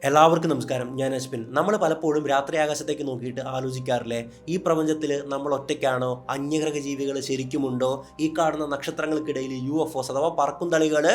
എല്ലാവർക്കും നമസ്കാരം. ഞാൻ അശ്വിൻ. നമ്മൾ പലപ്പോഴും രാത്രി ആകാശത്തേക്ക് നോക്കിയിട്ട് ആലോചിക്കാറില്ലേ, ഈ പ്രപഞ്ചത്തിൽ നമ്മൾ ഒറ്റയ്ക്കാണോ, അന്യഗ്രഹ ജീവികൾ ശരിക്കുമുണ്ടോ, ഈ കാണുന്ന നക്ഷത്രങ്ങൾക്കിടയിൽ UFOs അഥവാ പറക്കും തളികൾ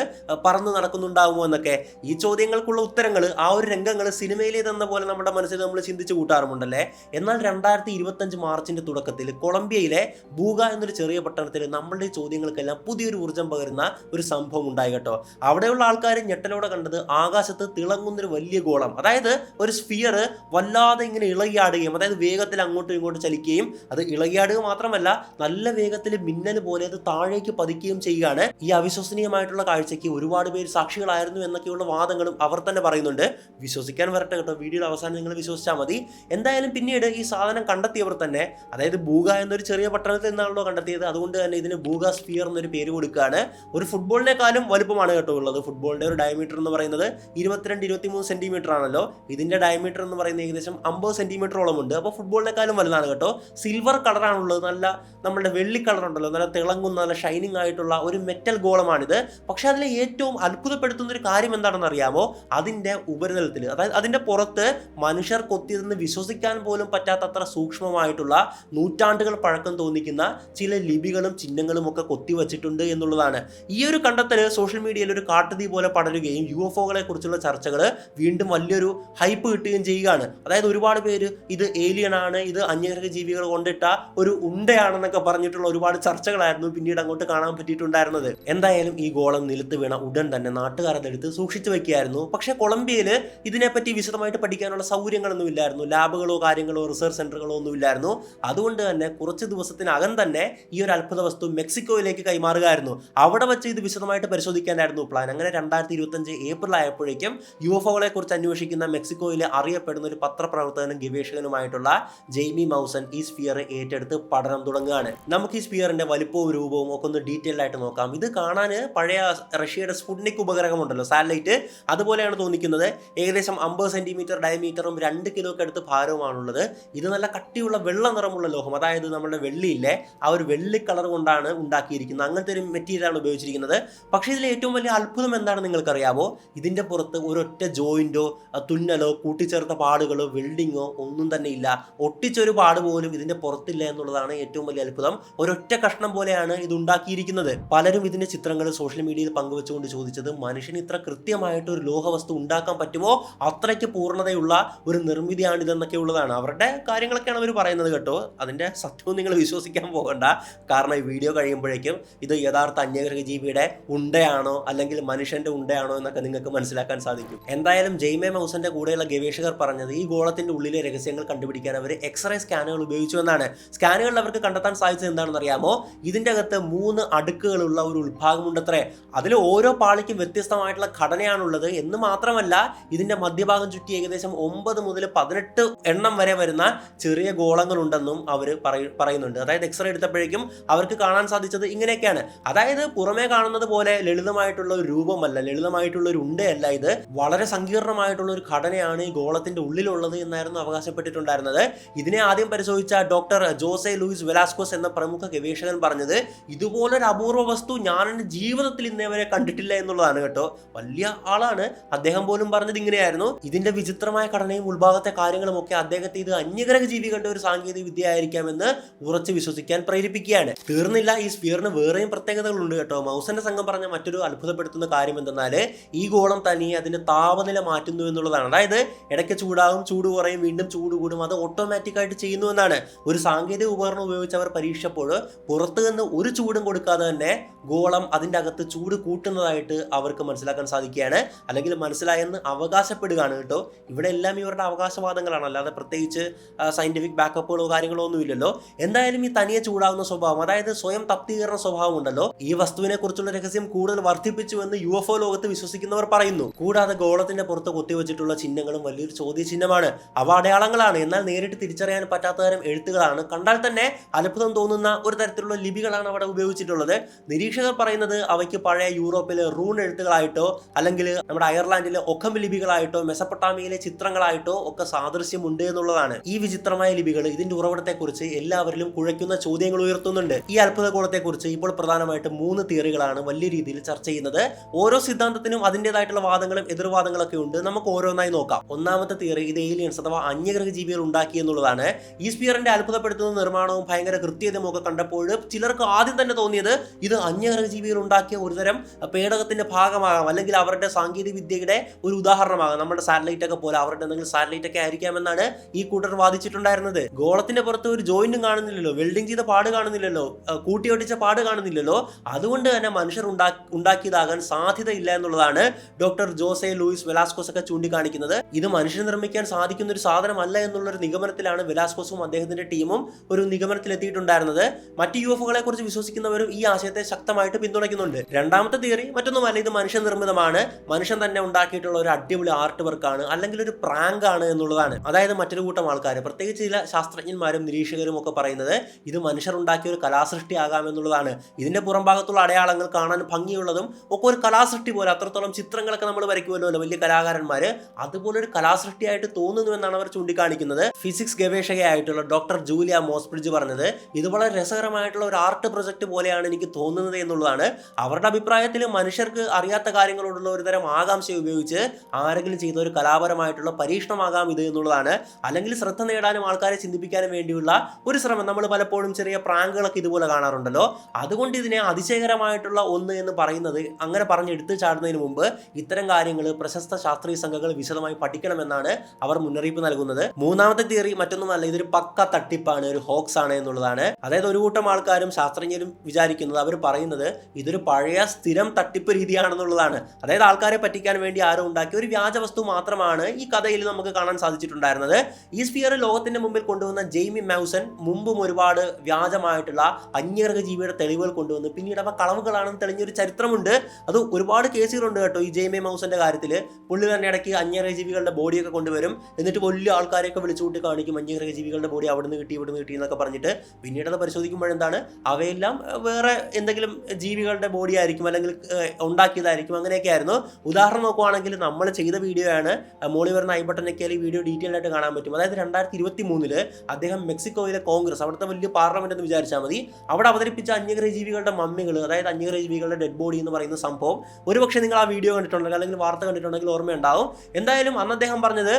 പറന്നു നടക്കുന്നുണ്ടാകുമോ എന്നൊക്കെ. ഈ ചോദ്യങ്ങൾക്കുള്ള ഉത്തരങ്ങൾ, ആ ഒരു രംഗങ്ങൾ സിനിമയിലേതെന്ന പോലെ നമ്മുടെ മനസ്സിൽ നമ്മൾ ചിന്തിച്ച് കൂട്ടാറുമുണ്ടല്ലേ. എന്നാൽ 2025 മാർച്ചിൻ്റെ തുടക്കത്തിൽ കൊളംബിയയിലെ ബൂഗ എന്നൊരു ചെറിയ പട്ടണത്തിൽ നമ്മളുടെ ഈ ചോദ്യങ്ങൾക്കെല്ലാം പുതിയൊരു ഊർജ്ജം പകരുന്ന ഒരു സംഭവം ഉണ്ടായി കേട്ടോ. അവിടെയുള്ള ആൾക്കാർ ഞെട്ടലോടെ കണ്ടത് ആകാശത്ത് തിളങ്ങുന്നൊരു വലിയ ഗോളം, അതായത് ഒരു സ്ഫിയർ വല്ലാതെ ഇങ്ങനെ ഇളകിയാടുകയും, അതായത് വേഗത്തിൽ അങ്ങോട്ടും ഇങ്ങോട്ടും ചലിക്കുകയും, അത് ഇളകിയാടുക മാത്രമല്ല നല്ല വേഗത്തിൽ മിന്നൽ പോലെ അത് താഴേക്ക് പതിക്കുകയും ചെയ്യുകയാണ്. ഈ അവിശ്വസനീയമായിട്ടുള്ള കാഴ്ചയ്ക്ക് ഒരുപാട് പേര് സാക്ഷികളായിരുന്നു എന്നൊക്കെയുള്ള വാദങ്ങളും അവർ തന്നെ പറയുന്നുണ്ട്. വിശ്വസിക്കാൻ വരട്ടെ കേട്ടോ, വീഡിയോയുടെ അവസാനം നിങ്ങൾ വിശ്വസിച്ചാൽ മതി. എന്തായാലും പിന്നീട് ഈ സാധനം കണ്ടെത്തിയവർ തന്നെ, അതായത് ബൂഗ എന്നൊരു ചെറിയ പട്ടണത്തിൽ നിന്നാണല്ലോ കണ്ടെത്തിയത്, അതുകൊണ്ട് തന്നെ ഇതിന് ബൂഗ സ്ഫിയർ എന്നൊരു പേര് കൊടുക്കുകയാണ്. ഒരു ഫുട്ബോളിനേക്കാളും വലുപ്പമാണ് കേട്ടോ ഉള്ളത്. ഫുട്ബോളിന്റെ ഒരു ഡയമീറ്റർ എന്ന് പറയുന്നത് 22-23 സെന്റിമീറ്റർ ആണല്ലോ. ഇതിന്റെ ഡയമീറ്റർ എന്ന് പറയുന്നത് ഏകദേശം 50 സെന്റിമീറ്ററോളം ഉണ്ട്. അപ്പോൾ ഫുട്ബോളിനേക്കാളും വലുതാണ് കേട്ടോ. സിൽവർ കളറാണുള്ളത്. നല്ല നമ്മുടെ വെള്ളി കളർ ഉണ്ടല്ലോ, നല്ല തിളങ്ങുന്ന നല്ല ഷൈനിങ് ആയിട്ടുള്ള ഒരു മെറ്റൽ ഗോളമാണിത്. പക്ഷെ അതിലെ ഏറ്റവും അത്ഭുതപ്പെടുത്തുന്ന ഒരു കാര്യം എന്താണെന്ന് അറിയാമോ? അതിന്റെ ഉപരിതലത്തിൽ, അതായത് അതിന്റെ പുറത്ത് മനുഷ്യർ കൊത്തിയതെന്ന് വിശ്വസിക്കാൻ പോലും പറ്റാത്തത്ര സൂക്ഷ്മമായിട്ടുള്ള നൂറ്റാണ്ടുകൾ പഴക്കം തോന്നിക്കുന്ന ചില ലിപികളും ചിഹ്നങ്ങളും ഒക്കെ കൊത്തിവച്ചിട്ടുണ്ട് എന്നുള്ളതാണ്. ഈ ഒരു കണ്ടെത്തൽ സോഷ്യൽ മീഡിയയിൽ ഒരു കാട്ടുതീ പോലെ പടരുകയും UFOകളെ കുറിച്ചുള്ള ചർച്ചകൾ വീണ്ടും വലിയൊരു ഹൈപ്പ് കിട്ടുകയും ചെയ്യുകയാണ്. അതായത് ഒരുപാട് പേര് ഇത് ഏലിയൻ ആണ്, ഇത് അന്യഗ്രഹ ജീവികൾ കൊണ്ടിട്ട ഒരു ഉണ്ടയാണെന്നൊക്കെ പറഞ്ഞിട്ടുള്ള ഒരുപാട് ചർച്ചകളായിരുന്നു പിന്നീട് അങ്ങോട്ട് കാണാൻ പറ്റിയിട്ടുണ്ടായിരുന്നത്. എന്തായാലും ഈ ഗോളം നിലത്ത് വീണ ഉടൻ തന്നെ നാട്ടുകാരതെടുത്ത് സൂക്ഷിച്ചു വെക്കുകയായിരുന്നു. പക്ഷേ കൊളംബിയയിൽ ഇതിനെപ്പറ്റി വിശദമായിട്ട് പഠിക്കാനുള്ള സൗകര്യങ്ങളൊന്നും ഇല്ലായിരുന്നു. ലാബുകളോ കാര്യങ്ങളോ റിസർച്ച് സെന്ററുകളോ ഒന്നും ഇല്ലായിരുന്നു. അതുകൊണ്ട് തന്നെ കുറച്ച് ദിവസത്തിനകം തന്നെ ഈ ഒരു അത്ഭുത വസ്തു മെക്സിക്കോയിലേക്ക് കൈമാറുകയായിരുന്നു. അവിടെ വെച്ച് ഇത് വിശദമായിട്ട് പരിശോധിക്കാനായിരുന്നു പ്ലാൻ. അങ്ങനെ 2025 ഏപ്രിൽ ആയപ്പോഴേക്കും UFOകളെ കുറിച്ച് അന്വേഷിക്കുന്ന മെക്സിക്കോയിലെ അറിയപ്പെടുന്ന ഒരു പത്രപ്രവർത്തകനും ഗവേഷകനുമായിട്ടുള്ള ജെയ്മി മൗസൺ ഈ സ്ഫിയർ ഏറ്റെടുത്ത് പഠനം തുടങ്ങുകയാണ്. നമുക്ക് ഈ സ്ഫിയറിന്റെ വലിപ്പവും രൂപവും ഒക്കെ ഒന്ന് ഡീറ്റെയിൽ ആയിട്ട് നോക്കാം. ഇത് കാണാൻ പഴയ റഷ്യയുടെ സ്പുട്നിക് ഉപഗ്രഹമുണ്ടല്ലോ, സാറ്റലൈറ്റ്, അതുപോലെയാണ് തോന്നിക്കുന്നത്. ഏകദേശം 50 സെന്റിമീറ്റർ ഡയമീറ്ററും 2 കിലോയ്ക്ക് അടുത്ത് ഭാരവുമാണുള്ളത്. ഇത് നല്ല കട്ടിയുള്ള വെള്ള നിറമുള്ള ലോഹം, അതായത് നമ്മുടെ വെള്ളിയില്ലേ, ആ ഒരു വെള്ളി കളർ കൊണ്ടാണ് ഉണ്ടാക്കിയിരിക്കുന്നത്. അങ്ങനത്തെ ഒരു മെറ്റീരിയലാണ് ഉപയോഗിച്ചിരിക്കുന്നത്. പക്ഷേ ഇതിലെ ഏറ്റവും വലിയ അത്ഭുതം എന്താണ് നിങ്ങൾക്കറിയാമോ? ഇതിന്റെ പുറത്ത് ഒരൊറ്റ ജോയിന്റോ തുന്നലോ കൂട്ടിച്ചേർത്ത പാടുകളോ വെൽഡിങ്ങോ ഒന്നും തന്നെ ഇല്ല. ഒട്ടിച്ചൊരു പാട് പോലും ഇതിന്റെ പുറത്തില്ല എന്നുള്ളതാണ് ഏറ്റവും വലിയ അത്ഭുതം. ഒരൊറ്റ കഷ്ണം പോലെയാണ് ഇത് ഉണ്ടാക്കിയിരിക്കുന്നത്. പലരും ഇതിന്റെ ചിത്രങ്ങൾ സോഷ്യൽ മീഡിയയിൽ പങ്കുവെച്ചുകൊണ്ട് ചോദിച്ചത്, മനുഷ്യന് ഇത്ര കൃത്യമായിട്ട് ഒരു ലോഹവസ്തു ഉണ്ടാക്കാൻ പറ്റുമോ? അത്രയ്ക്ക് പൂർണ്ണതയുള്ള ഒരു നിർമ്മിതിയാണിതെന്നൊക്കെ ഉള്ളതാണ്. അവരുടെ കാര്യങ്ങളൊക്കെയാണ് അവർ പറയുന്നത് കേട്ടോ. അതിന്റെ സത്യവും നിങ്ങൾ വിശ്വസിക്കാൻ പോകണ്ട. കാരണം ഈ വീഡിയോ കഴിയുമ്പോഴേക്കും ഇത് യഥാർത്ഥ അന്യഗ്രഹ ജീവിയുടെ ഉണ്ടയാണോ അല്ലെങ്കിൽ മനുഷ്യന്റെ ഉണ്ടയാണോ എന്നൊക്കെ നിങ്ങൾക്ക് മനസ്സിലാക്കാൻ സാധിക്കും. എന്തായാലും ജെയ്മി മൗസന്റെ കൂടെയുള്ള ഗവേഷകർ പറഞ്ഞത് ഈ ഗോളത്തിന്റെ ഉള്ളിലെ രഹസ്യങ്ങൾ കണ്ടുപിടിക്കാൻ അവർ എക്സ്റേ സ്കാനുകൾ ഉപയോഗിച്ചു എന്നാണ്. സ്കാനുകളിൽ അവർക്ക് കണ്ടെത്താൻ സാധിച്ചത് എന്താണെന്ന് അറിയാമോ? ഇതിന്റെ അകത്ത് 3 അടുക്കുകളുള്ള ഒരു ഉൾഭാഗമുണ്ടത്രേ. അതിൽ ഓരോ പാളിക്കും വ്യത്യസ്തമായിട്ടുള്ള ഘടനയാണുള്ളത് എന്ന് മാത്രമല്ല, ഇതിന്റെ മധ്യഭാഗം ചുറ്റി ഏകദേശം 9 മുതൽ 18 എണ്ണം വരെ വരുന്ന ചെറിയ ഗോളങ്ങൾ ഉണ്ടെന്നും അവർ പറയുന്നുണ്ട്. അതായത് എക്സ്റേ എടുത്തപ്പോഴേക്കും അവർക്ക് കാണാൻ സാധിച്ചത് ഇങ്ങനെയൊക്കെയാണ്. അതായത് പുറമേ കാണുന്നത് പോലെ ലളിതമായിട്ടുള്ള ഒരു രൂപമല്ല, ലളിതമായിട്ടുള്ള ഒരു ഉണ്ടയല്ല ഇത്. വളരെ സങ്കീർണമായിട്ടുള്ള ഒരു ഘടനയാണ് ഈ ഗോളത്തിന്റെ ഉള്ളിലുള്ളത് എന്നായിരുന്നു അവകാശപ്പെട്ടിട്ടുണ്ടായിരുന്നത്. ഇതിനെ ആദ്യം പരിശോധിച്ച ഡോക്ടർ ജോസെ ലൂയിസ് വെലാസ്കോസ് എന്ന പ്രമുഖ ഗവേഷകൻ പറഞ്ഞത്, ഇതുപോലൊരു അപൂർവ വസ്തു ഞാൻ എൻ്റെ ജീവിതത്തിൽ ഇന്നേവരെ കണ്ടിട്ടില്ല എന്നുള്ളതാണ് കേട്ടോ. വലിയ ആളാണ്. അദ്ദേഹം പോലും പറഞ്ഞത് ഇങ്ങനെയായിരുന്നു. ഇതിന്റെ വിചിത്രമായ ഘടനയും ഉൾഭാഗത്തെ കാര്യങ്ങളും ഒക്കെ അദ്ദേഹത്തെ ഇത് അന്യഗ്രഹ ജീവികളുടെ ഒരു സാങ്കേതിക വിദ്യ ആയിരിക്കാമെന്ന് ഉറച്ചു വിശ്വസിക്കാൻ പ്രേരിപ്പിക്കുകയാണ്. തീർന്നില്ല, ഈ സ്ഫിയറിന് വേറെയും പ്രത്യേകതകളുണ്ട് കേട്ടോ. മൗസന്റെ സംഘം പറഞ്ഞ മറ്റൊരു അത്ഭുതപ്പെടുത്തുന്ന കാര്യം എന്തെന്നാൽ, ഈ ഗോളം തനിയെ അതിന്റെ താപനില മാറ്റുന്നു എന്നുള്ളതാണ്. അതായത് ഇടയ്ക്ക് ചൂടാകും, ചൂട് കുറയും, വീണ്ടും ചൂട് കൂടും. അത് ഓട്ടോമാറ്റിക് ആയിട്ട് ചെയ്യുന്നു എന്നാണ്. ഒരു സാങ്കേതിക ഉപകരണം ഉപയോഗിച്ച് അവർ പരീക്ഷിച്ചപ്പോൾ പുറത്തു നിന്ന് ഒരു ചൂടും കൊടുക്കാതെ തന്നെ ഗോളം അതിൻ്റെ അകത്ത് ചൂട് കൂട്ടുന്നതായിട്ട് അവർക്ക് മനസ്സിലാക്കാൻ സാധിക്കുകയാണ്. അല്ലെങ്കിൽ മനസ്സിലായെന്ന് അവകാശപ്പെടുകയാണ് കേട്ടോ. ഇവിടെ എല്ലാം ഇവരുടെ അവകാശവാദങ്ങളാണ്, അല്ലാതെ പ്രത്യേകിച്ച് സയന്റിഫിക് ബാക്കപ്പുകളോ കാര്യങ്ങളോ ഒന്നും ഇല്ലല്ലോ. എന്തായാലും ഈ തനിയെ ചൂടാവുന്ന സ്വഭാവം, അതായത് സ്വയം തപ്തീകരണ സ്വഭാവം ഉണ്ടല്ലോ, ഈ വസ്തുവിനെ കുറിച്ചുള്ള രഹസ്യം കൂടുതൽ വർദ്ധിപ്പിച്ചു എന്ന് UFO ലോകത്ത് വിശ്വസിക്കുന്നവർ പറയുന്നു. കൂടാതെ ഗോളത്തിന്റെ പുറത്ത് കൊത്തിവെച്ചിട്ടുള്ള ചിഹ്നങ്ങളും വലിയൊരു ചോദ്യചിഹ്നമാണ്. അവ അടയാളങ്ങളാണ്, എന്നാൽ നേരിട്ട് തിരിച്ചറിയാൻ പറ്റാത്ത തരം എഴുത്തുകളാണ്. കണ്ടാൽ തന്നെ അത്ഭുതം തോന്നുന്ന ഒരു തരത്തിലുള്ള ലിപികളാണ് അവിടെ ഉപയോഗിച്ചിട്ടുള്ളത്. നിരീക്ഷകർ പറയുന്നത് അവയ്ക്ക് പഴയ യൂറോപ്പിലെ റൂൺ എഴുത്തുകളായിട്ടോ അല്ലെങ്കിൽ നമ്മുടെ അയർലാൻഡിലെ ഒഖം ലിപികളായിട്ടോ മെസപ്പൊട്ടാമിയയിലെ ചിത്രങ്ങളായിട്ടോ ഒക്കെ സാദൃശ്യമുണ്ട് എന്നുള്ളതാണ്. ഈ വിചിത്രമായ ലിപികൾ ഇതിന്റെ ഉറവിടത്തെക്കുറിച്ച് എല്ലാവരിലും കുഴയ്ക്കുന്ന ചോദ്യങ്ങൾ ഉയർത്തുന്നുണ്ട്. ഈ അത്ഭുത ഗോളത്തെക്കുറിച്ച് ഇപ്പോൾ പ്രധാനമായിട്ട് 3 തിയറികളാണ് വലിയ രീതിയിൽ ചർച്ച ചെയ്യുന്നത്. ഓരോ സിദ്ധാന്തത്തിനും അതിൻ്റെതായിട്ടുള്ള വാദങ്ങളും എതിർവാദങ്ങളൊക്കെ ഉണ്ട്. നമുക്ക് നമുക്ക് ഓരോന്നായി നോക്കാം. ഒന്നാമത്തെ തിയറി ഇത് ഏലിയൻസ് അഥവാ അന്യഗ്രഹ ജീവികൾ ഉണ്ടാക്കി എന്നുള്ളതാണ്. ഈ സ്ഫിയറിന്റെ അത്ഭുതപ്പെടുത്തുന്ന നിർമ്മാണവും ഭയങ്കര കൃത്യതയും ഒക്കെ കണ്ടപ്പോൾ ചിലർക്ക് ആദ്യം തന്നെ തോന്നിയത് ഇത് അന്യഗ്രഹ ജീവികൾ ഉണ്ടാക്കിയ ഒരുതരം പേടകത്തിന്റെ ഭാഗമാകാം, അല്ലെങ്കിൽ അവരുടെ സാങ്കേതിക വിദ്യയുടെ ഒരു ഉദാഹരണമാകാം. നമ്മുടെ സാറ്റലൈറ്റ് ഒക്കെ പോലെ അവരുടെ എന്തെങ്കിലും സാറ്റലൈറ്റ് ഒക്കെ ആയിരിക്കാമെന്നാണ് ഈ കൂട്ടർ വാദിച്ചിട്ടുണ്ടായിരുന്നത്. ഗോളത്തിന്റെ പുറത്ത് ഒരു ജോയിന്റും കാണുന്നില്ലല്ലോ, വെൽഡിംഗ് ചെയ്ത പാട് കാണുന്നില്ലല്ലോ, കൂട്ടിയൊട്ടിച്ച പാട് കാണുന്നില്ലല്ലോ. അതുകൊണ്ട് തന്നെ മനുഷ്യർ ഉണ്ടാക്കിയതാകാൻ സാധ്യതയില്ല എന്നുള്ളതാണ് ഡോക്ടർ ജോസെ ലൂയിസ് വെലാസ്കോസ് ഒക്കെ ചൂണ്ടിക്കാണിക്കുന്നത്. ഇത് മനുഷ്യർ നിർമ്മിക്കാൻ സാധിക്കുന്ന ഒരു സാധനമല്ല എന്നുള്ളൊരു നിഗമനത്തിലാണ് വെലാസ്കോസും അദ്ദേഹത്തിന്റെ ടീമും ഒരു നിഗമനത്തിലെത്തിയിട്ടുണ്ടായിരുന്നത്. മറ്റ് യുഎഫ്ഒകളെ കുറിച്ച് വിശ്വസിക്കുന്നവരും ഈ ആശയത്തെ ശക്തമായിട്ട് പിന്തുണയ്ക്കുന്നുണ്ട്. രണ്ടാമത്തെ തിയറി മറ്റൊന്നുമല്ല, ഇത് മനുഷ്യനിർമ്മിതമാണ്, മനുഷ്യൻ തന്നെ ഉണ്ടാക്കിയിട്ടുള്ള ഒരു അടിപൊളി ആർട്ട് വർക്കാണ്, അല്ലെങ്കിൽ ഒരു പ്രാങ്ക് ആണ് എന്നുള്ളതാണ്. അതായത് മറ്റൊരു കൂട്ടം ആൾക്കാർ, പ്രത്യേകിച്ച് ചില ശാസ്ത്രജ്ഞന്മാരും നിരീക്ഷകരും ഒക്കെ പറയുന്നത് ഇത് മനുഷ്യർ ഉണ്ടാക്കിയ ഒരു കലാസൃഷ്ടി ആകാം എന്നുള്ളതാണ്. ഇതിന്റെ പുറം ഭാഗത്തുള്ള അടയാളങ്ങൾ കാണാൻ ഭംഗിയുള്ളതും ഒക്കെ ഒരു കലാസൃഷ്ടി പോലെ, അത്രത്തോളം ചിത്രങ്ങളൊക്കെ നമ്മൾ വരയ്ക്കുമല്ലോ വലിയ കലാകാരന്മാര്, അതുപോലെ ഒരു കലാസൃഷ്ടിയായിട്ട് തോന്നുന്നു എന്നാണ് അവർ ചൂണ്ടിക്കാണിക്കുന്നത്. ഫിസിക്സ് ഗവേഷകയായിട്ടുള്ള ഡോക്ടർ ജൂലിയ മോസ്ബ്രിഡ്ജ് പറഞ്ഞത് ഇത് വളരെ രസകരമായിട്ടുള്ള ഒരു ആർട്ട് പ്രൊജക്ട് പോലെയാണ് എനിക്ക് തോന്നുന്നത് എന്നുള്ളതാണ്. അവരുടെ അഭിപ്രായത്തിൽ മനുഷ്യർക്ക് അറിയാത്ത കാര്യങ്ങളോടുള്ള ഒരു തരം ആകാംക്ഷ ഉപയോഗിച്ച് ആരെങ്കിലും ചെയ്ത ഒരു കലാപരമായിട്ടുള്ള പരീക്ഷണമാകാം ഇത് എന്നുള്ളതാണ്. അല്ലെങ്കിൽ ശ്രദ്ധ നേടാനും ആൾക്കാരെ ചിന്തിപ്പിക്കാനും വേണ്ടിയുള്ള ഒരു ശ്രമം. നമ്മൾ പലപ്പോഴും ചെറിയ പ്രാങ്കുകളൊക്കെ ഇതുപോലെ കാണാറുണ്ടല്ലോ. അതുകൊണ്ട് ഇതിനെ അതിശയകരമായിട്ടുള്ള ഒന്ന് എന്ന് പറയുന്നത്, അങ്ങനെ പറഞ്ഞ് എടുത്തു ചാടുന്നതിന് മുമ്പ് ഇത്തരം കാര്യങ്ങൾ പ്രശസ്ത ശാസ്ത്രീയ സംഘങ്ങൾ വിശദമായി പഠിക്കണമെന്നാണ് അവർ മുന്നറിയിപ്പ് നൽകുന്നത്. മൂന്നാമത്തെ തിയറി മറ്റൊന്നുമല്ല, ഇതൊരു പക്ക തട്ടിപ്പാണ്, ഒരു ഹോക്സ് ആണ് എന്നുള്ളതാണ്. അതായത് ഒരു കൂട്ടം ആൾക്കാരും ശാസ്ത്രജ്ഞരും വിചാരിക്കുന്നത്, അവർ പറയുന്നത് ഇതൊരു പഴയ സ്ഥിരം തട്ടിപ്പ് രീതിയാണെന്നുള്ളതാണ്. അതായത് ആൾക്കാരെ പറ്റിക്കാൻ വേണ്ടി ആരോ ഉണ്ടാക്കിയ ഒരു വ്യാജ വസ്തു മാത്രമാണ് ഈ കഥയിൽ നമുക്ക് കാണാൻ സാധിച്ചിട്ടുണ്ടായിരുന്നത്. ഈ സ്ഫിയർ ലോകത്തിന്റെ മുമ്പിൽ കൊണ്ടുവന്ന ജെയ്മി മൗസൺ മുമ്പും ഒരുപാട് വ്യാജമായിട്ടുള്ള അന്യഗ്രഹ ജീവിയുടെ തെളിവുകൾ കൊണ്ടുവന്ന് പിന്നീട് അവ കളവുകളാണെന്ന് തെളിഞ്ഞൊരു ചരിത്രമുണ്ട്. അത് ഒരുപാട് കേസുകളുണ്ട് കേട്ടോ ഈ ജെയ്മി മൗസന്റെ കാര്യത്തിൽ. പുള്ളി തന്നെ ഇടയ്ക്ക് അന്യഗ്രഹ ജീവികളുടെ ബോഡിയൊക്കെ കൊണ്ടുവരും, എന്നിട്ട് വലിയ ആൾക്കാരെയൊക്കെ വിളിച്ചുകൂട്ടി കാണിക്കും അന്യഗ്രഹ ജീവികളുടെ ബോഡി അവിടുന്ന് കിട്ടി ഇവിടുന്ന് കിട്ടി എന്നൊക്കെ പറഞ്ഞിട്ട്. പിന്നീട് അത് പരിശോധിക്കുമ്പോഴെന്താണ് അവയെല്ലാം വേറെ എന്തെങ്കിലും ജീവികളുടെ ബോഡി ആയിരിക്കും, അല്ലെങ്കിൽ ഉണ്ടാക്കിയതായിരിക്കും, അങ്ങനെയൊക്കെ ആയിരുന്നു. ഉദാഹരണം നോക്കുവാണെങ്കിൽ നമ്മൾ ചെയ്ത വീഡിയോ ആണ്, മോളി വരുന്ന ഐ ബട്ടനൊക്കെ ഈ വീഡിയോ ഡീറ്റെയിൽ ആയിട്ട് കാണാൻ പറ്റും. അതായത് 2023 അദ്ദേഹം മെക്സിക്കോയിലെ കോൺഗ്രസ്, അവിടുത്തെ വലിയ പാർലമെന്റ് എന്ന് വിചാരിച്ചാൽ മതി, അവിടെ അവതരിപ്പിച്ച അന്യഗ്രഹ ജീവികളുടെ മമ്മികൾ, അതായത് അന്യഗ്രഹ ജീവികളുടെ ഡെഡ് ബോഡി എന്ന് പറയുന്ന സംഭവം ഒരുപക്ഷെ നിങ്ങൾ ആ വീഡിയോ കണ്ടിട്ടുണ്ടെങ്കിൽ അല്ലെങ്കിൽ വാർത്ത കണ്ടിട്ടുണ്ടെങ്കിൽ ഓർമ്മയുണ്ടാവും. എന്തായാലും അന്ന് അദ്ദേഹം പറഞ്ഞത്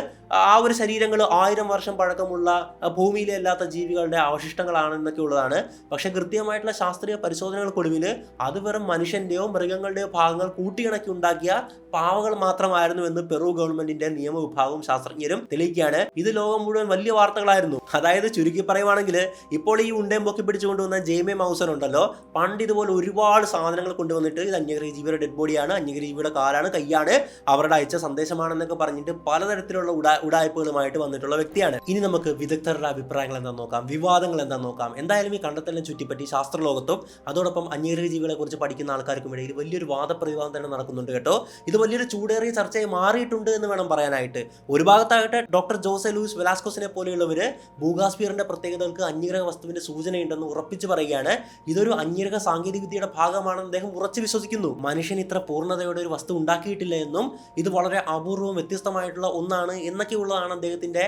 ആ ഒരു ശരീരങ്ങൾ 1000 വർഷം പഴക്കമുള്ള ഭൂമിയിലെ അല്ലാത്ത ജീവികളുടെ അവശിഷ്ടങ്ങളാണെന്നൊക്കെ ഉള്ളതാണ്. പക്ഷെ കൃത്യമായിട്ടുള്ള ശാസ്ത്രീയ പരിശോധനകൾക്കൊടുവിൽ അത് വെറും മനുഷ്യന്റെയോ മൃഗങ്ങളുടെയോ ഭാഗങ്ങൾ കൂട്ടിയിണക്കി ഉണ്ടാക്കിയ പാവകൾ മാത്രമായിരുന്നു എന്ന് പെറു ഗവൺമെന്റിന്റെ നിയമവിഭാഗവും ശാസ്ത്രജ്ഞരും തെളിയിക്കുകയാണ്. ഇത് ലോകം മുഴുവൻ വലിയ വാർത്തകളായിരുന്നു. അതായത് ചുരുക്കി പറയുവാണെങ്കിൽ ഇപ്പോൾ ഈ ഉണ്ടയും പൊക്കി പിടിച്ചുകൊണ്ടുവന്ന ജെയ്മി മൗസൺ ഉണ്ടല്ലോ, പണ്ട് ഇതുപോലെ ഒരുപാട് സാധനങ്ങൾ കൊണ്ടുവന്നിട്ട് ഇത് അന്യഗ്രഹ ജീവിയുടെ ഡെഡ് ബോഡിയാണ്, അന്യഗ്രഹ ജീവിയുടെ കാലാണ്, കൈയാണ്, അവരുടെ അയച്ച സന്ദേശമാണെന്നൊക്കെ പറഞ്ഞിട്ട് പലതരത്തിലുള്ള ഉടായ്പകളുമായിട്ട് വന്നിട്ടുള്ള വ്യക്തിയാണ്. ഇനി നമുക്ക് വിദഗ്ധരുടെ അഭിപ്രായങ്ങൾ എന്താണെന്ന് നോക്കാം, വിവാദങ്ങൾ എന്താണെന്ന് നോക്കാം. എന്തായാലും ഈ കണ്ടെത്തലിനെ ചുറ്റിപ്പറ്റി ശാസ്ത്രലോകത്തും അതോടൊപ്പം അന്യഗ്രഹ ജീവികളെ കുറിച്ച് പഠിക്കുന്ന ആൾക്കാർക്കും ഇടയിൽ വലിയൊരു വാദപ്രതിവാദം തന്നെ നടക്കുന്നുണ്ട് കേട്ടോ. ഇത് വലിയൊരു ചൂടേറിയ ചർച്ചയായി മാറിയിട്ടുണ്ട് എന്ന് വേണം പറയാനായിട്ട്. ഒരു ഭാഗത്തായിട്ട് ഡോക്ടർ ജോസെ ലൂയിസ് വെലാസ്കോസിനെ പോലെയുള്ളവർ ഭൂഗാസ്ഫിയറിന്റെ പ്രത്യേകതകൾക്ക് അന്യഗ്രഹ വസ്തുവിന്റെ സൂചനയുണ്ടെന്ന് ഉറപ്പിച്ചു പറയുകയാണ്. ഇതൊരു അന്യഗ്രഹ സാങ്കേതിക വിദ്യയുടെ ഭാഗമാണെന്ന് അദ്ദേഹം ഉറച്ചു വിശ്വസിക്കുന്നു. മനുഷ്യൻ ഇത്ര പൂർണ്ണതയോടെ ഒരു വസ്തു ഉണ്ടാക്കിയിട്ടില്ല എന്നും ഇത് വളരെ അപൂർവവും വ്യത്യസ്തമായിട്ടുള്ള ഒന്നാണ് എന്നൊക്കെയുള്ളതാണ് അദ്ദേഹത്തിന്റെ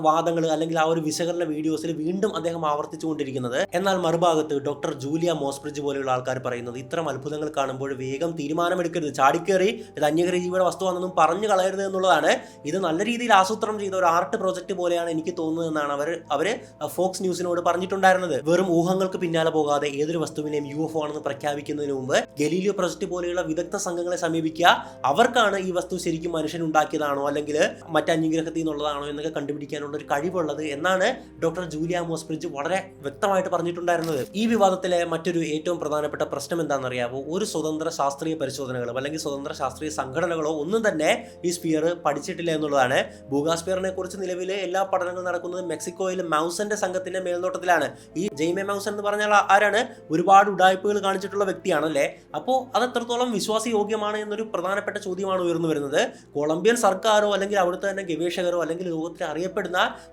വാദങ്ങൾ, അല്ലെങ്കിൽ ആ ഒരു വിശകലന വീഡിയോസിൽ വീണ്ടും അദ്ദേഹം ആവർത്തിച്ചുകൊണ്ടിരിക്കുന്നത്. എന്നാൽ മറുഭാഗത്ത് ഡോക്ടർ ജൂലിയ മോസ്ബ്രിഡ്ജ് പോലെയുള്ള ആൾക്കാർ പറയുന്നത് ഇത്തരം അത്ഭുതങ്ങൾ കാണുമ്പോൾ വേഗം തീരുമാനമെടുക്കരുത്, ചാടിക്കേറി ഇത് അന്യഗ്രഹ ജീവിയുടെ വസ്തുവാണെന്നും പറഞ്ഞു കളയരുത് എന്നുള്ളതാണ്. ഇത് നല്ല രീതിയിൽ ആസൂത്രണം ചെയ്ത ഒരു ആർട്ട് പ്രോജക്റ്റ് പോലെയാണ് എനിക്ക് തോന്നുന്നതെന്നാണ് അവര് ഫോക്സ് ന്യൂസിനോട് പറഞ്ഞിട്ടുണ്ടായിരുന്നത്. വെറും ഊഹങ്ങൾക്ക് പിന്നാലെ പോകാതെ ഏതൊരു വസ്തുവിനെയും UFO ആണെന്ന് പ്രഖ്യാപിക്കുന്നതിന് മുമ്പ് ഗലീലിയോ പ്രൊജക്ട് പോലെയുള്ള വിദഗ്ധ സംഘങ്ങളെ സമീപിക്കുക. അവർക്കാണ് ഈ വസ്തു ശരിക്കും മനുഷ്യൻ ഉണ്ടാക്കിയതാണോ അല്ലെങ്കിൽ മറ്റ് അന്യഗ്രഹത്തിൽ നിന്നുള്ളതാണോ എന്നൊക്കെ കണ്ടുപിടിക്കാനുള്ള ഒരു കഴിവുള്ളത് എന്നാണ് ഡോക്ടർ ജൂലിയ മോസ്ബ്രിഡ്ജ് വളരെ വ്യക്തമായിട്ട് പറഞ്ഞിട്ടുണ്ടായിരുന്നത്. ഈ വിവാദത്തിലെ മറ്റൊരു ഏറ്റവും പ്രധാനപ്പെട്ട പ്രശ്നം എന്താണെന്നറിയാമോ? ഒരു സ്വതന്ത്ര ശാസ്ത്രീയ പരിശോധനകളോ അല്ലെങ്കിൽ സ്വതന്ത്ര ശാസ്ത്രീയ സംഘടനകളോ ഒന്നും തന്നെ ഈ സ്ഫിയർ പഠിച്ചിട്ടില്ല എന്നുള്ളതാണ്. ഭൂഗാസ്ഫിയറിനെ കുറിച്ച് നിലവിലെ എല്ലാ പഠനങ്ങളും നടക്കുന്നത് മെക്സിക്കോയിൽ മൗസന്റെ സംഘത്തിന്റെ മേൽനോട്ടത്തിലാണ്. ഈ ജെയ്മി മൗസൺ എന്ന് പറഞ്ഞാൽ ആരാണ്? ഒരുപാട് ഉടായ്പകൾ കാണിച്ചിട്ടുള്ള വ്യക്തിയാണല്ലേ. അപ്പോൾ അത് എത്രത്തോളം വിശ്വാസയോഗ്യമാണ് എന്നൊരു പ്രധാനപ്പെട്ട ചോദ്യമാണ് ഉയർന്നു വരുന്നത്. കൊളംബിയൻ സർക്കാരോ അല്ലെങ്കിൽ അവിടുത്തെ തന്നെ ഗവേഷകരോ അല്ലെങ്കിൽ ലോകത്തിൽ അറിയപ്പെടുന്ന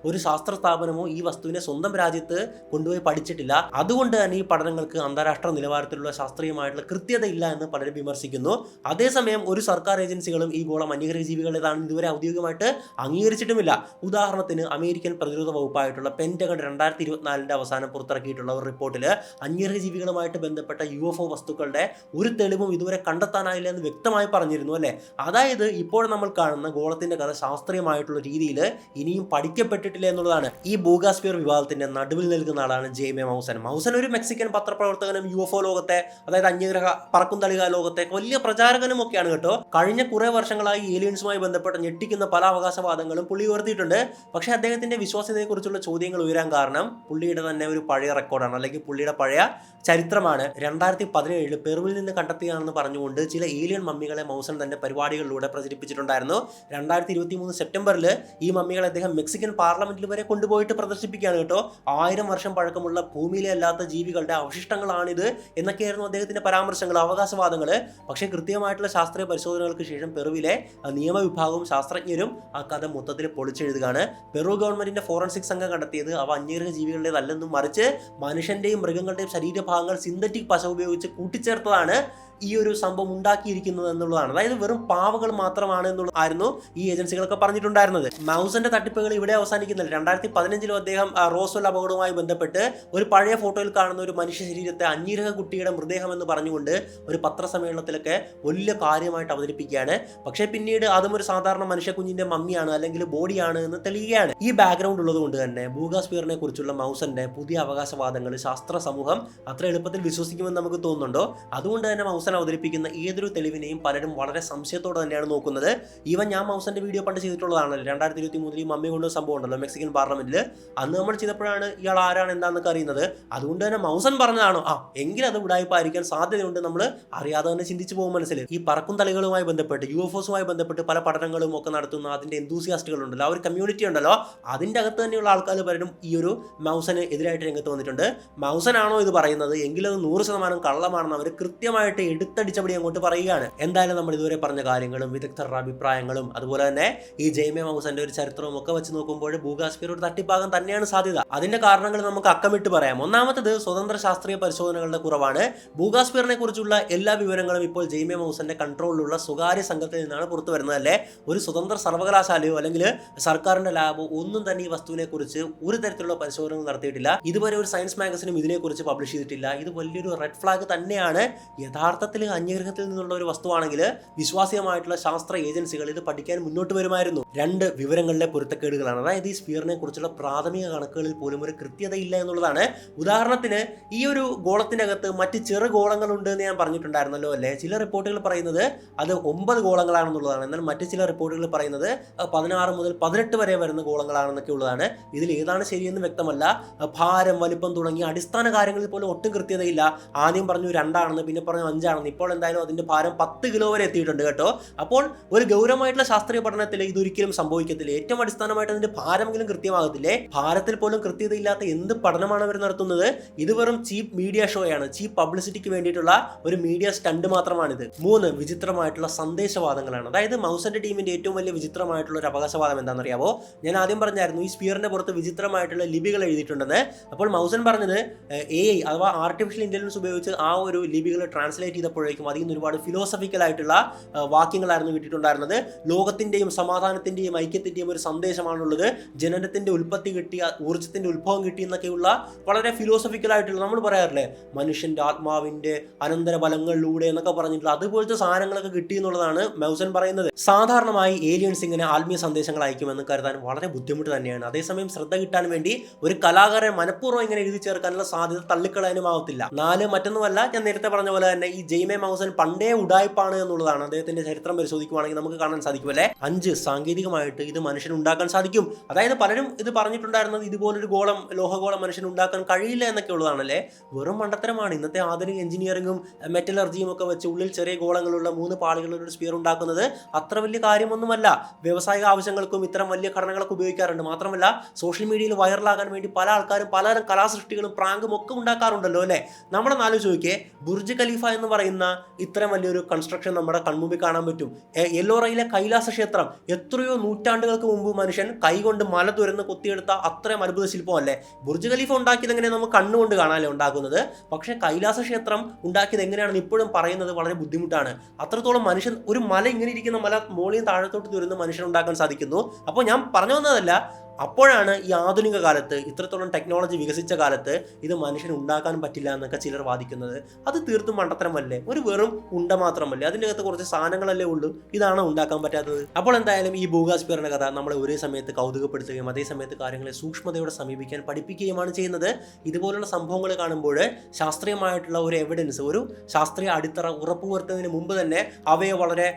ഒരു ശാസ്ത്ര സ്ഥാപനമോ ഈ വസ്തുവിനെ സ്വന്തം രാജ്യത്ത് കൊണ്ടുപോയി പഠിച്ചിട്ടില്ല. അതുകൊണ്ട് തന്നെ ഈ പഠനങ്ങൾക്ക് അന്താരാഷ്ട്ര നിലവാരത്തിലുള്ള ശാസ്ത്രീയമായിട്ടുള്ള കൃത്യതയില്ല എന്ന് പലരും വിമർശിക്കുന്നു. അതേസമയം ഒരു സർക്കാർ സർക്കാർ ഏജൻസികളും ഈ ഗോളം അന്യഗ്രഹ ജീവികളുടേതാണെന്ന് ഇതുവരെ ഔദ്യോഗികമായിട്ട് അംഗീകരിച്ചിട്ടുമില്ല. ഉദാഹരണത്തിന് അമേരിക്കൻ പ്രതിരോധ വകുപ്പായിട്ടുള്ള പെന്റഗൺ 2024 അവസാനം പുറത്തിറക്കിയിട്ടുള്ള ഒരു റിപ്പോർട്ടിൽ അന്യഗ്രഹ ജീവികളുമായിട്ട് ബന്ധപ്പെട്ട UFO വസ്തുക്കളുടെ ഒരു തെളിവും ഇതുവരെ കണ്ടെത്താനായില്ല എന്ന് വ്യക്തമായി പറഞ്ഞിരുന്നു അല്ലേ. അതായത് ഇപ്പോൾ നമ്മൾ കാണുന്ന ഗോളത്തിന്റെ കഥ ശാസ്ത്രീയമായിട്ടുള്ള രീതിയിൽ ഇനിയും പഠിക്കപ്പെട്ടിട്ടില്ല എന്നുള്ളതാണ്. ഈ ബൂഗാസ്പിയർ വിവാദത്തിന്റെ നടുവിൽ നിൽക്കുന്ന ആളാണ് ജെയ്മെ മൗസൻ. മൗസൻ ഒരു മെക്സിക്കൻ പത്രപ്രവർത്തകനും UFO ലോകത്തെ, അതായത് അന്യഗ്രഹ പറക്കും തളിക ലോകത്തെ വലിയ പ്രചാരകനും ഒക്കെയാണ് കേട്ടോ. കഴിഞ്ഞ കുറെ വർഷങ്ങളായി ഏലിയൻസുമായി ബന്ധപ്പെട്ട ഞെട്ടിക്കുന്ന പല അവകാശവാദങ്ങളും പുള്ളി ഉയർത്തിയിട്ടുണ്ട്. പക്ഷേ അദ്ദേഹത്തിന്റെ വിശ്വാസ്യതയെക്കുറിച്ചുള്ള ചോദ്യങ്ങൾ ഉയരാൻ കാരണം പുള്ളിയുടെ തന്നെ ഒരു പഴയ റെക്കോർഡാണ്, അല്ലെങ്കിൽ പുള്ളിയുടെ പഴയ ചരിത്രമാണ്. 2017 പെറുവിൽ നിന്ന് കണ്ടെത്തിയാണെന്ന് പറഞ്ഞുകൊണ്ട് ചില ഏലിയൻ മമ്മികളെ മൗസൻ തന്റെ പരിപാടികളിലൂടെ പ്രചരിപ്പിച്ചിട്ടുണ്ടായിരുന്നു. 2023 സെപ്റ്റംബറിൽ ഈ മമ്മികളെ അദ്ദേഹം മെക്സിക്കൻ പാർലമെന്റിൽ വരെ കൊണ്ടുപോയിട്ട് പ്രദർശിപ്പിക്കുകയാണ് കേട്ടോ. 1000 വർഷം പഴക്കമുള്ള ഭൂമിയിലെ അല്ലാത്ത ജീവികളുടെ അവശിഷ്ടങ്ങളാണിത് എന്നൊക്കെയായിരുന്നു അദ്ദേഹത്തിന്റെ പരാമർശങ്ങൾ, അവകാശവാദങ്ങൾ. പക്ഷേ കൃത്യമായിട്ടുള്ള ശാസ്ത്രീയ പരിശോധനകൾക്ക് ശേഷം പെറുവിലെ നിയമവിഭാഗവും ശാസ്ത്രജ്ഞരും ആ കഥ മൊത്തത്തിൽ പൊളിച്ചെഴുതുകയാണ്. പെറു ഗവൺമെന്റിന്റെ ഫോറൻസിക് സംഘം കണ്ടെത്തിയത് അവ അന്യഗ്രഹ ജീവികളുടേതല്ലെന്നും മറിച്ച് മനുഷ്യന്റെയും മൃഗങ്ങളുടെയും ശരീരഭാഗങ്ങൾ സിന്തറ്റിക് പശ ഉപയോഗിച്ച് കൂട്ടിച്ചേർത്തതാണ് ഈ ഒരു സംഭവം ഉണ്ടാക്കിയിരിക്കുന്നത് എന്നുള്ളതാണ്. അതായത് വെറും പാവകൾ മാത്രമാണ് എന്നുള്ളതായിരുന്നു ഈ ഏജൻസികളൊക്കെ പറഞ്ഞിട്ടുണ്ടായിരുന്നത്. മൗസന്റെ തട്ടിപ്പുകൾ ഇവിടെ അവസാനിക്കുന്നില്ല. 2015 അദ്ദേഹം റോസ്വെൽ അപകടവുമായി ബന്ധപ്പെട്ട് ഒരു പഴയ ഫോട്ടോയിൽ കാണുന്ന ഒരു മനുഷ്യ ശരീരത്തെ അന്യഗ്രഹ കുട്ടിയുടെ മൃതദേഹം എന്ന് പറഞ്ഞുകൊണ്ട് ഒരു പത്രസമ്മേളനത്തിലൊക്കെ വലിയ കാര്യമായിട്ട് അവതരിപ്പിക്കുകയാണ്. പക്ഷേ പിന്നീട് അതും ഒരു സാധാരണ മനുഷ്യ കുഞ്ഞിന്റെ മമ്മിയാണ് അല്ലെങ്കിൽ ബോഡിയാണ് എന്ന് തെളിയുകയാണ്. ഈ ബാക്ക്ഗ്രൗണ്ട് ഉള്ളത് കൊണ്ട് തന്നെ ബൂഗാസ്പിയറിനെ കുറിച്ചുള്ള മൗസന്റെ പുതിയ അവകാശവാദങ്ങൾ ശാസ്ത്ര സമൂഹം അത്ര എളുപ്പത്തിൽ വിശ്വസിക്കുമെന്ന് നമുക്ക് തോന്നുന്നുണ്ടോ? അതുകൊണ്ട് തന്നെ മൗസൻ അവതരിപ്പിക്കുന്ന ഏതൊരു തെളിവിനെയും പലരും വളരെ സംശയത്തോടെ തന്നെയാണ് നോക്കുന്നത്. ഈവൻ ഞാൻ മൗസന്റെ വീഡിയോ പണ്ട് ചെയ്തിട്ടുള്ളതാണല്ലോ. 2023 ഈ മമ്മി കൊണ്ടുള്ള സംഭവം ഉണ്ടല്ലോ മെക്സിക്കൻ പാർലമെന്റിൽ, അന്ന് നമ്മൾ ചെയ്തപ്പോഴാണ് ഇയാൾ ആരാണ് എന്താണെന്നൊക്കെ അറിയുന്നത്. അതുകൊണ്ട് തന്നെ മൗസൻ പറഞ്ഞതാണോ എങ്കിൽ അത് ഉടായിപ്പായിരിക്കാൻ സാധ്യതയുണ്ട്. നമ്മൾ അറിയാതെ തന്നെ ചിന്തിച്ചു പോകും മനസ്സിൽ. ഈ പറക്കും തളികളുമായി ബന്ധപ്പെട്ട് UFOസുമായി ബന്ധപ്പെട്ട് പല പഠനങ്ങളും ഒക്കെ നടത്തുന്ന അതിന്റെ എന്തൂസിയാസ്റ്റുകൾ ഉണ്ടല്ലോ, ആ ഒരു കമ്മ്യൂണിറ്റി ഉണ്ടല്ലോ, അതിന്റെ അകത്ത് തന്നെയുള്ള ആൾക്കാർ പലരും ഈ ഒരു മൗസന് എതിരായിട്ട് രംഗത്ത് വന്നിട്ടുണ്ട്. മൗസനാണോ ഇത് പറയുന്നത് എങ്കിൽ അത് 100% കള്ളമാണെന്ന് അവർ കൃത്യമായിട്ട് എടുത്തടിച്ചപടി അങ്ങോട്ട് പറയുകയാണ്. എന്തായാലും നമ്മൾ ഇതുവരെ പറഞ്ഞ കാര്യങ്ങളും വിദഗ്ധരുടെ അഭിപ്രായങ്ങളും അതുപോലെ തന്നെ ഈ ജെയ്മെ മൗസന്റെ ഒരു ചരിത്രവും ഒക്കെ വെച്ച് നോക്കുമ്പോൾ ബൂഗാസ്പിയർ ഒരു തട്ടിപ്പാകാൻ തന്നെയാണ് സാധ്യത. അതിന്റെ കാരണങ്ങൾ നമുക്ക് അക്കമിട്ട് പറയാം. ഒന്നാമത്തത് സ്വതന്ത്ര ശാസ്ത്രീയ പരിശോധനകളുടെ കുറവാണ്. ബൂഗാസ്പിയറിനെ കുറിച്ചുള്ള എല്ലാ വിവരങ്ങളും ഇപ്പോൾ ജെയ്മെ മൗസന്റെ കൺട്രോളിലുള്ള സ്വകാര്യ സംഘത്തിൽ നിന്നാണ് പുറത്തു വരുന്നതല്ലേ. ഒരു സ്വതന്ത്ര സർവകലാശാലയോ അല്ലെങ്കിൽ സർക്കാരിന്റെ ലാബോ ഒന്നും തന്നെ ഈ വസ്തുവിനെ കുറിച്ച് ഒരു തരത്തിലുള്ള പരിശോധനകൾ നടത്തിയിട്ടില്ല. ഇതുവരെ ഒരു സയൻസ് മാഗസിനും ഇതിനെക്കുറിച്ച് പബ്ലിഷ് ചെയ്തിട്ടില്ല. ഇത് വലിയൊരു റെഡ് ഫ്ലാഗ് തന്നെയാണ്. യഥാർത്ഥത്തിൽ അന്യഗ്രഹത്തിൽ നിന്നുള്ള ഒരു വസ്തുവാണെങ്കിൽ വിശ്വാസ്യമായിട്ടുള്ള ശാസ്ത്ര ഏജൻസികൾ ഇത് പഠിക്കാൻ മുന്നോട്ട് വരുമായിരുന്നു. 2 വിവരങ്ങളിലെ പൊരുത്തക്കേടുകളാണ്. അതായത് ഈ സ്ഫിയറിനെ കുറിച്ചുള്ള പ്രാഥമിക കണക്കുകളിൽ പോലും ഒരു കൃത്യതയില്ല എന്നുള്ളതാണ്. ഉദാഹരണത്തിന് ഈ ഒരു ഗോളത്തിന്റെ അകത്ത് മറ്റ് ചെറു ഗോളങ്ങളുണ്ട് എന്ന് ഞാൻ പറഞ്ഞിട്ടുണ്ടായിരുന്നല്ലോ അല്ലേ. ചില റിപ്പോർട്ടുകൾ പറയുന്നത് അത് 9 ഗോളങ്ങളാണെന്നുള്ളതാണ്. എന്നാൽ മറ്റ് ചില റിപ്പോർട്ടുകൾ പറയുന്നത് 16 മുതൽ 18 വരെ വരുന്ന ഗോളങ്ങളാണെന്നൊക്കെ ഉള്ളതാണ്. ഇതിൽ ഏതാണ് ശരിയെന്ന് വ്യക്തമല്ല. ഭാരം, വലിപ്പം തുടങ്ങിയ അടിസ്ഥാന കാര്യങ്ങളിൽ പോലും ഒട്ടും കൃത്യതയില്ല. ആദ്യം പറഞ്ഞു 2 ആണെന്ന്, പിന്നെ പറഞ്ഞു 5 ആണെന്ന്. ഇപ്പോൾ എന്തായാലും അതിന്റെ ഭാരം 10 കിലോ വരെ എത്തിയിട്ടുണ്ട് കേട്ടോ. അപ്പോൾ ഒരു ഗൗരവമായിട്ടുള്ള ശാസ്ത്രീയ പഠനത്തിൽ ഇതൊരിക്കലും സംഭവിക്കത്തില്ല. ഏറ്റവും അടിസ്ഥാനമായിട്ട് അതിന്റെ ഭാരമെങ്കിലും കൃത്യമാകത്തില്ലേ? ഭാരത്തിൽ പോലും കൃത്യതയില്ലാത്ത എന്ത് പഠനമാണ് അവർ നടത്തുന്നത്? ഇത് വെറും ചീപ്പ് മീഡിയ ഷോയാണ്. ചീപ്പ് പബ്ലിസിറ്റിക്ക് വേണ്ടിയിട്ടുള്ള ഒരു മീഡിയ സ്റ്റണ്ട് മാത്രമാണിത്. 3 വിചിത്രമായിട്ടുള്ള സന്ദേശവാദങ്ങളാണ്. അതായത് മൗസന്റെ ടീമിന്റെ ഏറ്റവും വലിയ വിചിത്രമായിട്ടുള്ള ഒരു അവകാശവാദം എന്താണെന്നറിയാവോ? ഞാൻ ആദ്യം പറഞ്ഞായിരുന്നു ഈ സ്ഫിയറിന്റെ പുറത്ത് വിചിത്രമായിട്ടുള്ള ലിപികൾ എഴുതിയിട്ടുണ്ടെന്ന്. അപ്പോൾ മൗസൻ പറഞ്ഞത് AI അഥവാ ആർട്ടിഫിഷ്യൽ ഇന്റലിജൻസ് ഉപയോഗിച്ച് ആ ഒരു ലിപികൾ ട്രാൻസ്ലേറ്റ് ചെയ്തപ്പോഴേക്കും അതിൽ നിന്ന് ഒരുപാട് ഫിലോസഫിക്കൽ ആയിട്ടുള്ള വാക്യങ്ങളായിരുന്നു കിട്ടിയിട്ടുണ്ടായിരുന്നത്. ലോകത്തിന്റെയും സമാധാനത്തിന്റെയും ഐക്യത്തിന്റെയും ഒരു സന്ദേശമാണുള്ളത്. ജനനത്തിന്റെ ഉൽപ്പത്തി കിട്ടിയ, ഊർജ്ജത്തിന്റെ ഉത്ഭവം കിട്ടി എന്നൊക്കെയുള്ള വളരെ ഫിലോസഫിക്കൽ ആയിട്ടുള്ള, നമ്മൾ പറയാറില്ലേ മനുഷ്യന്റെ ആത്മാവിന്റെ അനന്തര ഫലങ്ങളിലൂടെ എന്നൊക്കെ പറഞ്ഞിട്ടുള്ള അതുപോലത്തെ സാധനങ്ങളൊക്കെ കിട്ടി എന്നുള്ളതാണ് മൗസൻ പറയുന്നത്. സാധാരണമായി ഏലിയൻസ് ഇങ്ങനെ ആത്മീയ സന്ദേശങ്ങൾ അയക്കുമെന്ന് കരുതാൻ വളരെ ബുദ്ധിമുട്ട് തന്നെയാണ്. അതേസമയം ശ്രദ്ധ കിട്ടാൻ വേണ്ടി ഒരു കലാകാരൻ മനഃപൂർവ്വം ഇങ്ങനെ എഴുതി ചേർക്കാനുള്ള സാധ്യത തള്ളിക്കളയാനും ആവത്തില്ല. 4 മറ്റൊന്നുമല്ല, ഞാൻ നേരത്തെ പറഞ്ഞ പോലെ തന്നെ ഈ ജെയ്മെ മൗസൻ പണ്ടേ ഉഡായിപ്പാണ് എന്നുള്ളതാണ്. അദ്ദേഹത്തിന്റെ ചരിത്രം പരിശോധിക്കുവാണെങ്കിൽ നമുക്ക് കാണാൻ സാധിക്കും അല്ലേ. 5 സാങ്കേതികമായിട്ട് ഇത് മനുഷ്യന് ഉണ്ടാക്കാൻ സാധിക്കും. അതായത് പലരും ഇത് പറഞ്ഞിട്ടുണ്ടായിരുന്നത് ഇതുപോലൊരു ഗോളം, ലോഹഗോളം മനുഷ്യന് ഉണ്ടാക്കാൻ കഴിയില്ല എന്നൊക്കെ ഉള്ളതാണല്ലേ. വെറും മണ്ടത്തരമാണ്. ഇന്നത്തെ ആധുനിക എഞ്ചിനീയറിംഗും മെറ്റലർജിയും ഒക്കെ വെച്ച് ഉള്ളിൽ ചെറിയ ഗോളങ്ങളുള്ള 3 പാളികളുള്ള ഒരു സ്ഫിയർ ഉണ്ടാക്കുന്നത് അത്ര വലിയ കാര്യമൊന്നുമല്ല. വ്യാവസായിക ആവശ്യങ്ങൾക്കും ഇത്തരം വലിയ ഘടനകളൊക്കെ ഉപയോഗിക്കാറുണ്ട്. മാത്രമല്ല സോഷ്യൽ മീഡിയയിൽ വൈറലാകാൻ വേണ്ടി പല ആൾക്കാരും പലതരം കലാസൃഷ്ടികളും പ്രാങ്കും ഒക്കെ ഉണ്ടാക്കാറുണ്ടല്ലോ അല്ലേ. നമ്മളൊന്ന് ആലോചിച്ച് നോക്കിയേ, ബുർജ് ഖലീഫ എന്ന് പറയുന്നത് പറയുന്ന ഇത്രയും വലിയൊരു കൺസ്ട്രക്ഷൻ നമ്മുടെ കൺമുമ്പിൽ കാണാൻ പറ്റും. എല്ലോറയിലെ കൈലാസ ക്ഷേത്രം എത്രയോ നൂറ്റാണ്ടുകൾക്ക് മുമ്പ് മനുഷ്യൻ കൈകൊണ്ട് മല തുരന്ന് കൊത്തിയെടുത്ത അത്രയും അത്ഭുത ശില്പമല്ലേ. ബുർജ് ഖലീഫ ഉണ്ടാക്കിയത് എങ്ങനെ നമുക്ക് കണ്ണുകൊണ്ട് കാണാനല്ലേ ഉണ്ടാക്കുന്നത്. പക്ഷേ കൈലാസ ക്ഷേത്രം ഉണ്ടാക്കിയത് എങ്ങനെയാണെന്ന് ഇപ്പോഴും പറയുന്നത് വളരെ ബുദ്ധിമുട്ടാണ്. അത്രത്തോളം മനുഷ്യൻ ഒരു മല ഇങ്ങനെ ഇരിക്കുന്ന മല മോളിൽ താഴത്തോട്ട് തുരന്ന് മനുഷ്യൻ ഉണ്ടാക്കാൻ സാധിക്കുന്നു. അപ്പോൾ ഞാൻ പറഞ്ഞു വന്നതല്ല, അപ്പോഴാണ് ഈ ആധുനിക കാലത്ത് ഇത്രത്തോളം ടെക്നോളജി വികസിച്ച കാലത്ത് ഇത് മനുഷ്യന് ഉണ്ടാക്കാൻ പറ്റില്ല എന്നൊക്കെ ചിലർ വാദിക്കുന്നത്. അത് തീർത്തും മണ്ടത്തരമല്ലേ. ഒരു വെറും ഉണ്ട മാത്രമല്ലേ, അതിൻ്റെ അകത്ത് കുറച്ച് സാധനങ്ങളല്ലേ ഉള്ളൂ, ഇതാണ് ഉണ്ടാക്കാൻ പറ്റാത്തത്. അപ്പോൾ എന്തായാലും ഈ ഭൂഗാസ്ഫിയറിന്റെ കഥ നമ്മളെ ഒരേ സമയത്ത് കൗതുകപ്പെടുത്തുകയും അതേ സമയത്ത് കാര്യങ്ങളെ സൂക്ഷ്മതയോടെ സമീപിക്കാൻ പഠിപ്പിക്കുകയുമാണ് ചെയ്യുന്നത്. ഇതുപോലുള്ള സംഭവങ്ങൾ കാണുമ്പോൾ ശാസ്ത്രീയമായിട്ടുള്ള ഒരു എവിഡൻസ്, ഒരു ശാസ്ത്രീയ അടിത്തറ ഉറപ്പുവരുത്തുന്നതിന് മുമ്പ് തന്നെ അവയെ വളരെ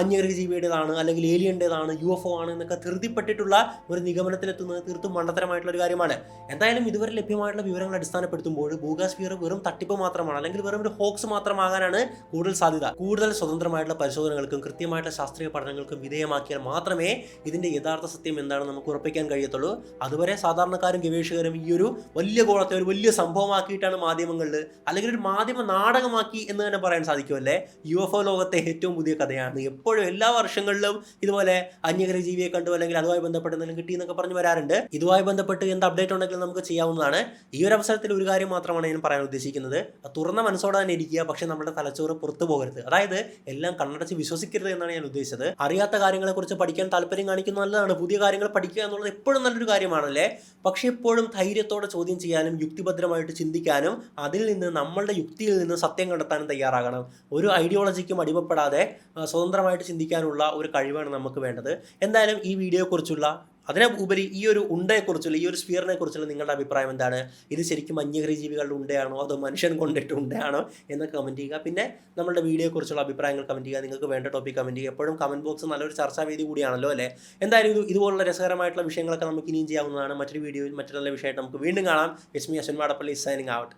അന്യഗ്രഹ ജീവിയുടേതാണ് അല്ലെങ്കിൽ ഏലിയൻ്റേതാണ്, UFO ആണ് എന്നൊക്കെ ധൃതിപ്പെട്ടിട്ടുള്ള ഒരു നിഗമനത്തിൽ എത്തുന്നത് തീർത്തും മണ്ടത്തരമായിട്ടുള്ള ഒരു കാര്യമാണ്. എന്തായാലും ഇതുവരെ ലഭ്യമായിട്ടുള്ള വിവരങ്ങൾ അടിസ്ഥാനപ്പെടുത്തുമ്പോൾ ഭൂഗാസ്ഫിയർ വെറും തട്ടിപ്പ് മാത്രമാണ് അല്ലെങ്കിൽ വെറും ഒരു ഹോക്സ് മാത്രമാകാനാണ് കൂടുതൽ സാധ്യത. കൂടുതൽ സ്വതന്ത്രമായിട്ടുള്ള പരിശോധനകൾക്കും കൃത്യമായിട്ടുള്ള ശാസ്ത്രീയ പഠനങ്ങൾക്കും വിധേയമാക്കിയാൽ മാത്രമേ ഇതിന്റെ യഥാർത്ഥ സത്യം എന്താണെന്ന് നമുക്ക് ഉറപ്പിക്കാൻ കഴിയത്തുള്ളൂ. അതുവരെ സാധാരണക്കാരും ഗവേഷകരും ഈ ഒരു വലിയ ഗോളത്തെ ഒരു വലിയ സംഭവമാക്കിയിട്ടാണ് മാധ്യമങ്ങളിൽ, അല്ലെങ്കിൽ ഒരു മാധ്യമ നാടകമാക്കി എന്ന് തന്നെ പറയാൻ സാധിക്കുമല്ലേ. UFO ലോകത്തെ ഏറ്റവും പുതിയ കഥയാണ്. എപ്പോഴും എല്ലാ വർഷങ്ങളിലും ഇതുപോലെ അന്യഗ്രഹ ജീവിയെ കണ്ടു അല്ലെങ്കിൽ അതുമായി ബന്ധപ്പെട്ട് എന്തെങ്കിലും കിട്ടി എന്നൊക്കെ പറഞ്ഞു വരാറുണ്ട്. ഇതുമായി ബന്ധപ്പെട്ട് എന്ത് അപ്ഡേറ്റ് ഉണ്ടെങ്കിലും നമുക്ക് ചെയ്യാവുന്നതാണ്. ഈ ഒരു അവസരത്തിൽ ഒരു കാര്യം മാത്രമാണ് ഞാൻ പറയാൻ ഉദ്ദേശിക്കുന്നത്. തുറന്ന മനസ്സോടെ തന്നെ ഇരിക്കുക, പക്ഷെ നമ്മുടെ തലച്ചോറ് പുറത്തു പോകരുത്. അതായത് എല്ലാം കണ്ണടച്ച് വിശ്വസിക്കരുത് എന്നാണ് ഞാൻ ഉദ്ദേശിച്ചത്. അറിയാത്ത കാര്യങ്ങളെ കുറിച്ച് പഠിക്കാൻ താല്പര്യം കാണിക്കുന്നത് നല്ലതാണ്. പുതിയ കാര്യങ്ങൾ പഠിക്കുക എന്നുള്ളത് എപ്പോഴും നല്ലൊരു കാര്യമാണല്ലേ. പക്ഷെ എപ്പോഴും ധൈര്യത്തോടെ ചോദ്യം ചെയ്യാനും യുക്തിഭദ്രമായിട്ട് ചിന്തിക്കാനും അതിൽ നിന്ന് നമ്മളുടെ യുക്തിയിൽ നിന്ന് സത്യം കണ്ടെത്താനും തയ്യാറാകണം. ഒരു ഐഡിയോളജിക്കും അടിമപ്പെടാതെ സ്വതന്ത്രമായിട്ട് ചിന്തിക്കാനുള്ള ഒരു കഴിവാണ് നമുക്ക് വേണ്ടത്. എന്തായാലും ഈ വീഡിയോയെക്കുറിച്ചുള്ള, അതിനെ ഉപരി ഈ ഒരു ഉണ്ടയെക്കുറിച്ചുള്ള, ഈ ഒരു സ്ഫിയറിനെ കുറിച്ചുള്ള നിങ്ങളുടെ അഭിപ്രായം എന്താണ്? ഇത് ശരിക്കും അന്യഗ്രഹ ജീവികളുടെ ഉണ്ടയാണോ അതോ മനുഷ്യൻ കൊണ്ടിട്ട് ഉണ്ടയാണോ എന്നൊക്കെ കമൻറ്റ് ചെയ്യുക. പിന്നെ നമ്മുടെ വീഡിയോയെക്കുറിച്ചുള്ള അഭിപ്രായങ്ങൾ കമൻറ്റ് ചെയ്യുക. നിങ്ങൾക്ക് വേണ്ട ടോപ്പിക് കമൻറ്റ് ചെയ്യുക. എപ്പോഴും കമൻറ്റ് ബോക്സ് നല്ലൊരു ചർച്ചാവേദി കൂടിയാണല്ലോ അല്ലേ. എന്തായാലും ഇതുപോലുള്ള രസകരമായിട്ടുള്ള വിഷയങ്ങളൊക്കെ നമുക്ക് ഇനിയും ചെയ്യാവുന്നതാണ്. മറ്റൊരു വീഡിയോയിൽ മറ്റൊരു നല്ല വിഷയമായിട്ട് നമുക്ക് വീണ്ടും കാണാം. It's me Ashwin Vadappally signing out.